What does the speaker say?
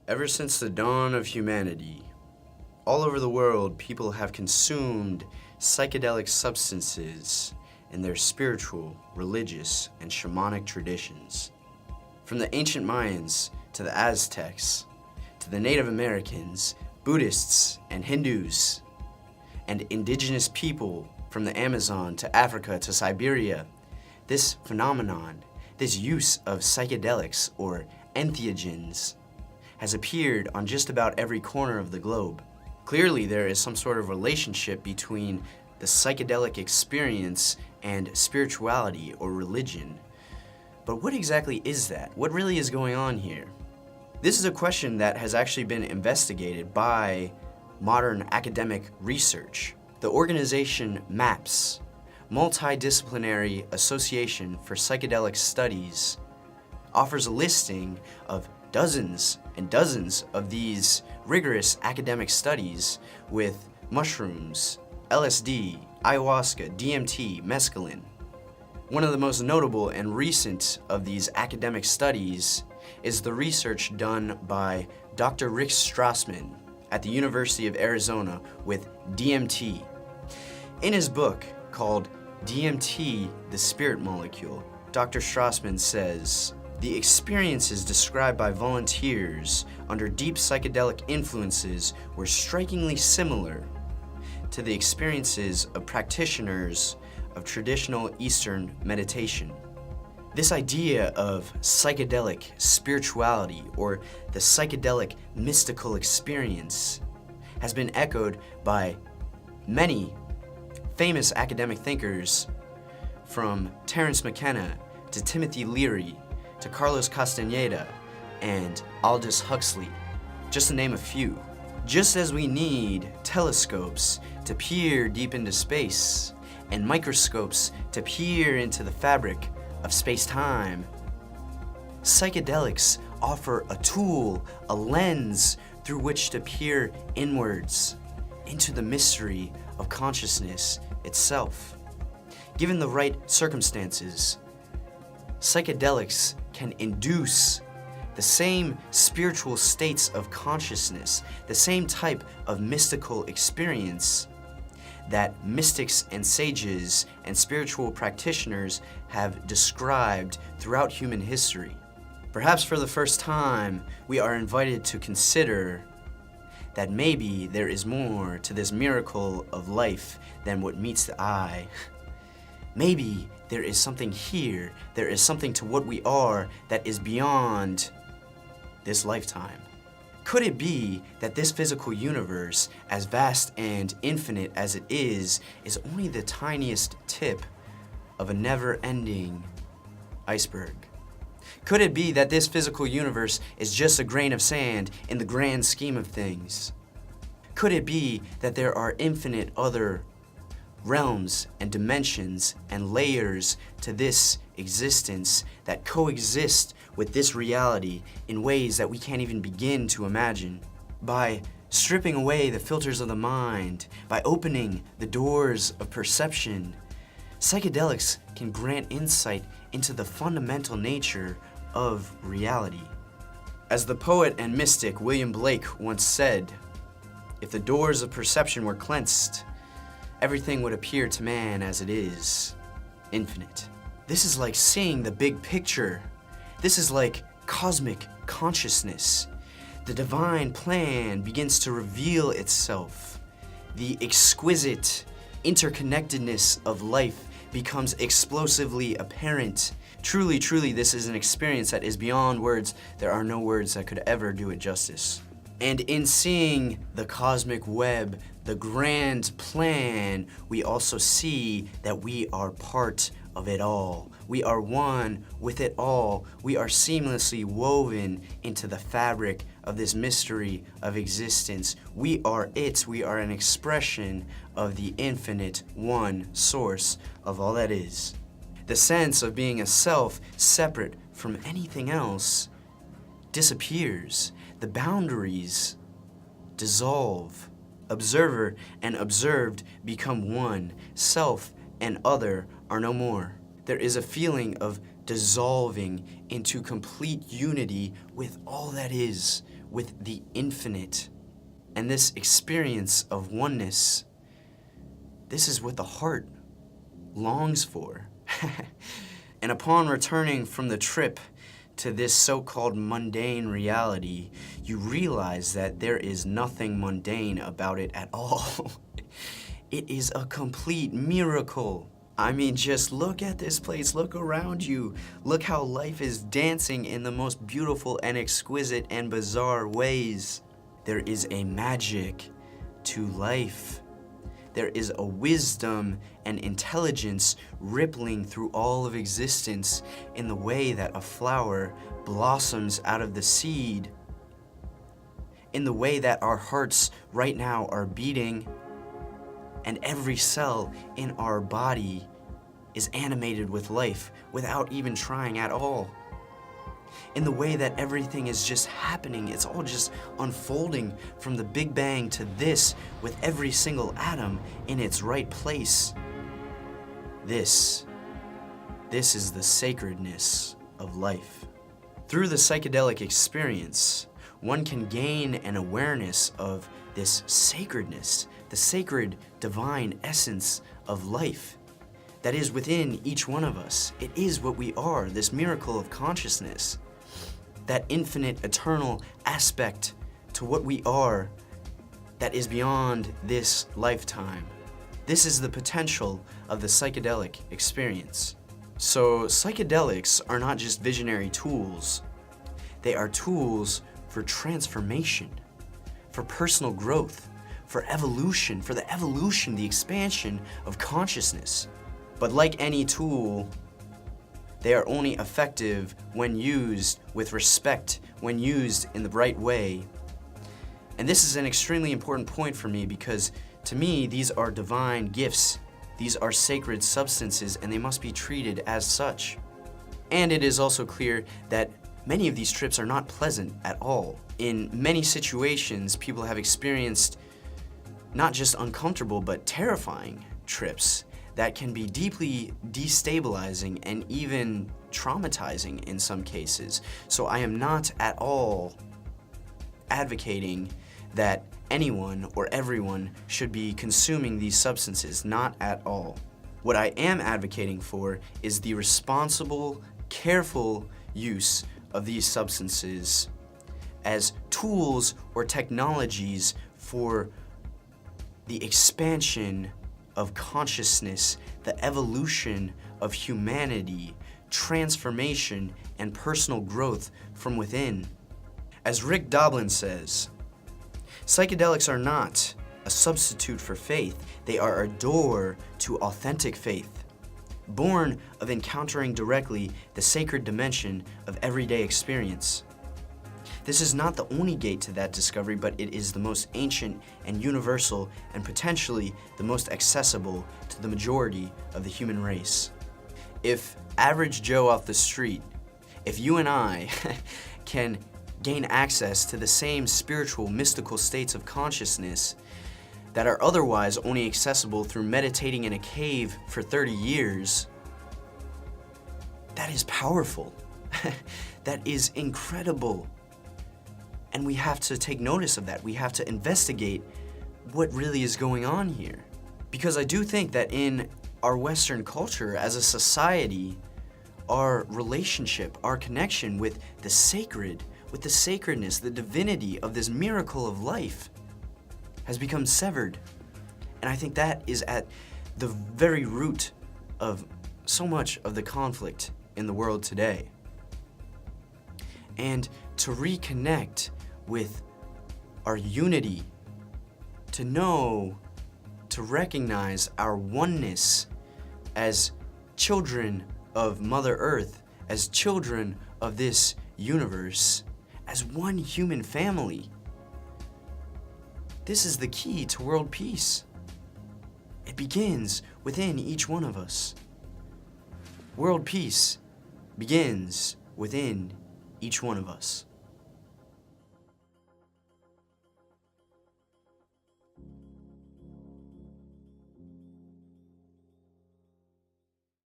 Ever since the dawn of humanity, all over the world, people have consumed psychedelic substances in their spiritual, religious, and shamanic traditions. From the ancient Mayans to the Aztecs, to the Native Americans, Buddhists, and Hindus, and indigenous people from the Amazon to Africa to Siberia, this phenomenon, this use of psychedelics or entheogens, has appeared on just about every corner of the globe. Clearly, there is some sort of relationship between the psychedelic experience and spirituality or religion. But what exactly is that? What really is going on here? This is a question that has actually been investigated by modern academic research. The organization MAPS, Multidisciplinary Association for Psychedelic Studies, offers a listing of dozens and dozens of these rigorous academic studies with mushrooms, LSD, ayahuasca, DMT, mescaline. One of the most notable and recent of these academic studies is the research done by Dr. Rick Strassman at the University of Arizona with DMT. In his book called DMT, the Spirit Molecule, Dr. Strassman says, "The experiences described by volunteers under deep psychedelic influences were strikingly similar to the experiences of practitioners of traditional Eastern meditation." This idea of psychedelic spirituality or the psychedelic mystical experience has been echoed by many famous academic thinkers, from Terence McKenna to Timothy Leary to Carlos Castaneda and Aldous Huxley, just to name a few. Just as we need telescopes to peer deep into space and microscopes to peer into the fabric of space-time, psychedelics offer a tool, a lens through which to peer inwards into the mystery of consciousness itself. Given the right circumstances, psychedelics can induce the same spiritual states of consciousness, the same type of mystical experience that mystics and sages and spiritual practitioners have described throughout human history. Perhaps for the first time, we are invited to consider that maybe there is more to this miracle of life than what meets the eye. Maybe there is something here, there is something to what we are that is beyond this lifetime. Could it be that this physical universe, as vast and infinite as it is only the tiniest tip of a never-ending iceberg? Could it be that this physical universe is just a grain of sand in the grand scheme of things? Could it be that there are infinite other realms and dimensions and layers to this existence that coexist with this reality in ways that we can't even begin to imagine? By stripping away the filters of the mind, by opening the doors of perception, psychedelics can grant insight into the fundamental nature of reality. As the poet and mystic William Blake once said, "If the doors of perception were cleansed, everything would appear to man as it is, infinite." This is like seeing the big picture. This is like cosmic consciousness. The divine plan begins to reveal itself. The exquisite interconnectedness of life becomes explosively apparent. Truly, truly, this is an experience that is beyond words. There are no words that could ever do it justice. And in seeing the cosmic web, the grand plan, we also see that we are part of it all. We are one with it all. We are seamlessly woven into the fabric of this mystery of existence. We are it. We are an expression of the infinite one source of all that is. The sense of being a self separate from anything else disappears. The boundaries dissolve. Observer and observed become one. Self and other are no more. There is a feeling of dissolving into complete unity with all that is, with the infinite. And this experience of oneness, this is what the heart longs for. And upon returning from the trip to this so-called mundane reality, you realize that there is nothing mundane about it at all. It is a complete miracle. I mean, just look at this place, look around you. Look how life is dancing in the most beautiful and exquisite and bizarre ways. There is a magic to life. There is a wisdom and intelligence rippling through all of existence in the way that a flower blossoms out of the seed, in the way that our hearts right now are beating, and every cell in our body is animated with life without even trying at all. In the way that everything is just happening, it's all just unfolding from the Big Bang to this, with every single atom in its right place. This is the sacredness of life. Through the psychedelic experience, one can gain an awareness of this sacredness, the sacred divine essence of life that is within each one of us. It is what we are, this miracle of consciousness, that infinite, eternal aspect to what we are that is beyond this lifetime. This is the potential of the psychedelic experience. So psychedelics are not just visionary tools. They are tools for transformation, for personal growth, for evolution, for the evolution, the expansion of consciousness. But like any tool, they are only effective when used with respect, when used in the right way. And this is an extremely important point for me because, to me, these are divine gifts. These are sacred substances, and they must be treated as such. And it is also clear that many of these trips are not pleasant at all. In many situations, people have experienced not just uncomfortable, but terrifying trips that can be deeply destabilizing and even traumatizing in some cases. So I am not at all advocating that anyone or everyone should be consuming these substances, not at all. What I am advocating for is the responsible, careful use of these substances as tools or technologies for the expansion of consciousness, the evolution of humanity, transformation, and personal growth from within. As Rick Doblin says, psychedelics are not a substitute for faith. They are a door to authentic faith, born of encountering directly the sacred dimension of everyday experience. This is not the only gate to that discovery, but it is the most ancient and universal and potentially the most accessible to the majority of the human race. If average Joe off the street, if you and I can gain access to the same spiritual, mystical states of consciousness that are otherwise only accessible through meditating in a cave for 30 years, that is powerful. That is incredible. And we have to take notice of that. We have to investigate what really is going on here. Because I do think that in our Western culture, as a society, our relationship, our connection with the sacred, with the sacredness, the divinity of this miracle of life has become severed. And I think that is at the very root of so much of the conflict in the world today. And to reconnect with our unity, to know, to recognize our oneness as children of Mother Earth, as children of this universe, as one human family. This is the key to world peace. It begins within each one of us. World peace begins within each one of us.